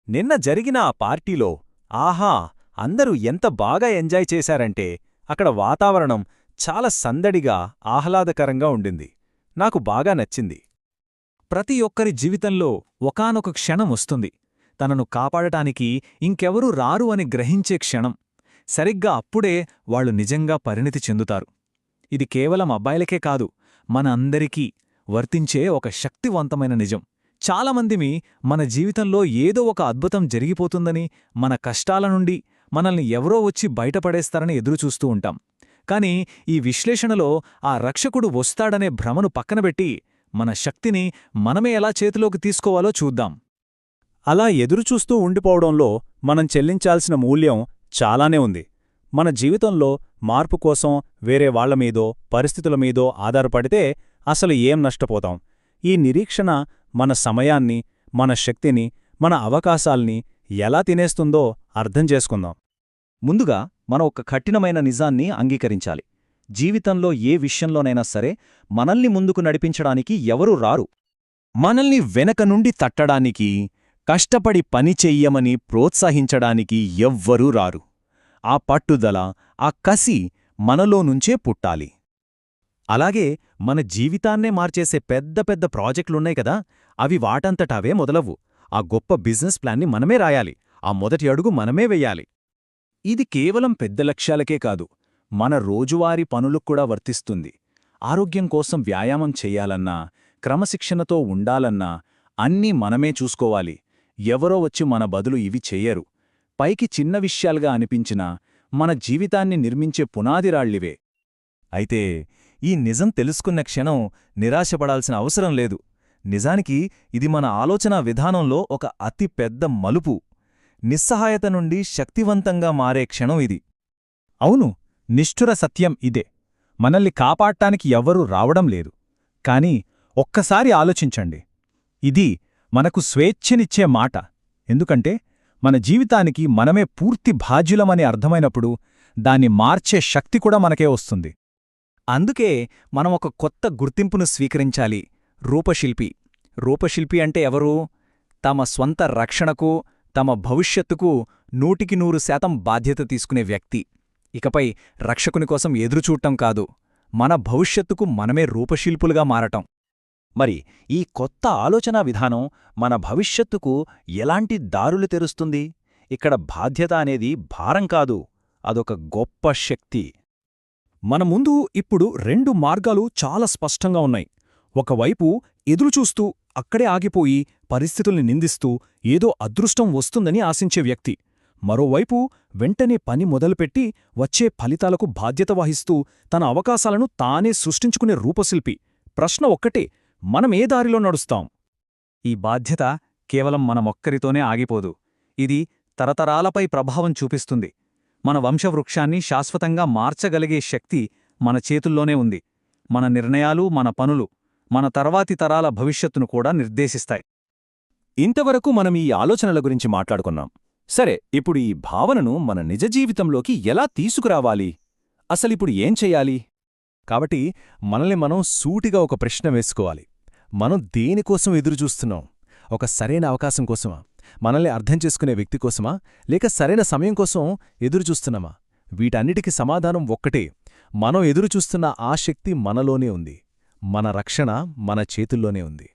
నిన్న జరిగిన ఆ పార్టీలో ఆహా అందరూ ఎంత బాగా ఎంజాయ్ చేశారంటే అక్కడ వాతావరణం చాలా సందడిగా ఆహ్లాదకరంగా ఉండింది. నాకు బాగా నచ్చింది. ప్రతి ఒక్కరి జీవితంలో ఒకానొక క్షణం వస్తుంది, తనను కాపాడటానికి ఇంకెవరూ రారు అని గ్రహించే క్షణం. సరిగ్గా అప్పుడే వాళ్ళు నిజంగా పరిణితి చెందుతారు. ఇది కేవలం అబ్బాయిలకే కాదు, మన అందరికీ వర్తించే ఒక శక్తివంతమైన నిజం. చాలామందిమి మన జీవితంలో ఏదో ఒక అద్భుతం జరిగిపోతుందని, మన కష్టాల నుండి మనల్ని ఎవరో వచ్చి బయటపడేస్తారని ఎదురుచూస్తూ ఉంటాం. కాని ఈ విశ్లేషణలో ఆ రక్షకుడు వస్తాడనే భ్రమను పక్కనబెట్టి మన శక్తిని మనమే ఎలా చేతిలోకి తీసుకోవాలో చూద్దాం. అలా ఎదురుచూస్తూ ఉండిపోవడంలో మనం చెల్లించాల్సిన మూల్యం చాలానే ఉంది. మన జీవితంలో మార్పు కోసం వేరే వాళ్లమీదో పరిస్థితులమీదో ఆధారపడితే అసలు ఏం నష్టపోతాం? ఈ నిరీక్షణ మన సమయాన్ని, మన శక్తిని, మన అవకాశాల్ని ఎలా తినేస్తుందో అర్థం చేసుకుందాం. ముందుగా మనం ఒక కఠినమైన నిజాన్ని అంగీకరించాలి. జీవితంలో ఏ విషయంలోనైనా సరే మనల్ని ముందుకు నడిపించడానికి ఎవరూ రారు. మనల్ని వెనక నుండి తట్టడానికి, కష్టపడి పని చెయ్యమని ప్రోత్సహించడానికి ఎవ్వరూ రారు. ఆ పట్టుదల, ఆ కసి మనలో నుంచే పుట్టాలి. అలాగే మన జీవితాన్నే మార్చేసే పెద్ద పెద్ద ప్రాజెక్టులున్నాయి కదా, అవి వాటంతటవే మొదలవు. ఆ గొప్ప బిజినెస్ ప్లాన్ని మనమే రాయాలి, ఆ మొదటి అడుగు మనమే వెయ్యాలి. ఇది కేవలం పెద్ద లక్ష్యాలకే కాదు, మన రోజువారీ పనులుక్కూడా వర్తిస్తుంది. ఆరోగ్యం కోసం వ్యాయామం చెయ్యాలన్నా, క్రమశిక్షణతో ఉండాలన్నా అన్నీ మనమే చూసుకోవాలి. ఎవరో వచ్చి మన బదులు ఇవి చెయ్యరు. పైకి చిన్న విషయాలుగా అనిపించినా మన జీవితాన్ని నిర్మించే పునాదిరాళ్లివే. అయితే ఈ నిజం తెలుసుకున్న క్షణం నిరాశపడాల్సిన అవసరం లేదు. నిజానికి ఇది మన ఆలోచనా విధానంలో ఒక అతి పెద్ద మలుపు. నిస్సహాయత నుండి శక్తివంతంగా మారే క్షణం ఇది. అవును, నిష్ఠుర సత్యం ఇదే. మనల్ని కాపాడటానికి ఎవ్వరూ రావడం లేదు. కాని ఒక్కసారి ఆలోచించండి, ఇది మనకు స్వేచ్ఛనిచ్చే మాట. ఎందుకంటే మన జీవితానికి మనమే పూర్తి బాధ్యులమని అర్థమైనప్పుడు దాన్ని మార్చే శక్తి కూడా మనకే వస్తుంది. అందుకే మనం ఒక కొత్త గుర్తింపును స్వీకరించాలి. రూపశిల్పి. రూపశిల్పి అంటే ఎవరు? తమ స్వంత రక్షణకు, తమ భవిష్యత్తుకు 100% బాధ్యత తీసుకునే వ్యక్తి. ఇకపై రక్షకుని కోసం ఎదురుచూడటం కాదు, మన భవిష్యత్తుకు మనమే రూపశిల్పులుగా మారటం. మరి ఈ కొత్త ఆలోచనా విధానం మన భవిష్యత్తుకు ఎలాంటి దారులు తెరుస్తుంది? ఇక్కడ బాధ్యత అనేది భారం కాదు, అదొక గొప్ప శక్తి. మన ముందు ఇప్పుడు 2 మార్గాలు చాలా స్పష్టంగా ఉన్నాయి. ఒకవైపు ఎదురుచూస్తూ అక్కడే ఆగిపోయి పరిస్థితుల్ని నిందిస్తూ ఏదో అదృష్టం వస్తుందని ఆశించే వ్యక్తి. మరోవైపు వెంటనే పని మొదలుపెట్టి వచ్చే ఫలితాలకు బాధ్యత వహిస్తూ తన అవకాశాలను తానే సృష్టించుకునే రూపశిల్పి. ప్రశ్న ఒక్కటే, మనమే దారిలో నడుస్తాం? ఈ బాధ్యత కేవలం మనమొక్కరితోనే ఆగిపోదు. ఇది తరతరాలపై ప్రభావం చూపిస్తుంది. మన వంశవృక్షాన్ని శాశ్వతంగా మార్చగలిగే శక్తి మన చేతుల్లోనే ఉంది. మన నిర్ణయాలు, మన పనులు మన తర్వాతి తరాల భవిష్యత్తును కూడా నిర్దేశిస్తాయి. ఇంతవరకు మనం ఈ ఆలోచనల గురించి మాట్లాడుకున్నాం. సరే, ఇప్పుడు ఈ భావనను మన నిజ జీవితంలోకి ఎలా తీసుకురావాలి? అసలిప్పుడు ఏం చెయ్యాలి? కాబట్టి మనల్ని మనం సూటిగా ఒక ప్రశ్న వేసుకోవాలి. మనం దేనికోసం ఎదురుచూస్తున్నాం? ఒక సరైన అవకాశం కోసమా? మనల్ని అర్థం చేసుకునే వ్యక్తి కోసమా? లేక సరైన సమయం కోసం ఎదురుచూస్తున్నామా? వీటన్నిటికీ సమాధానం ఒక్కటే, మనం ఎదురుచూస్తున్న ఆ శక్తి మనలోనే ఉంది. మన రక్షణ మన చేతుల్లోనే ఉంది.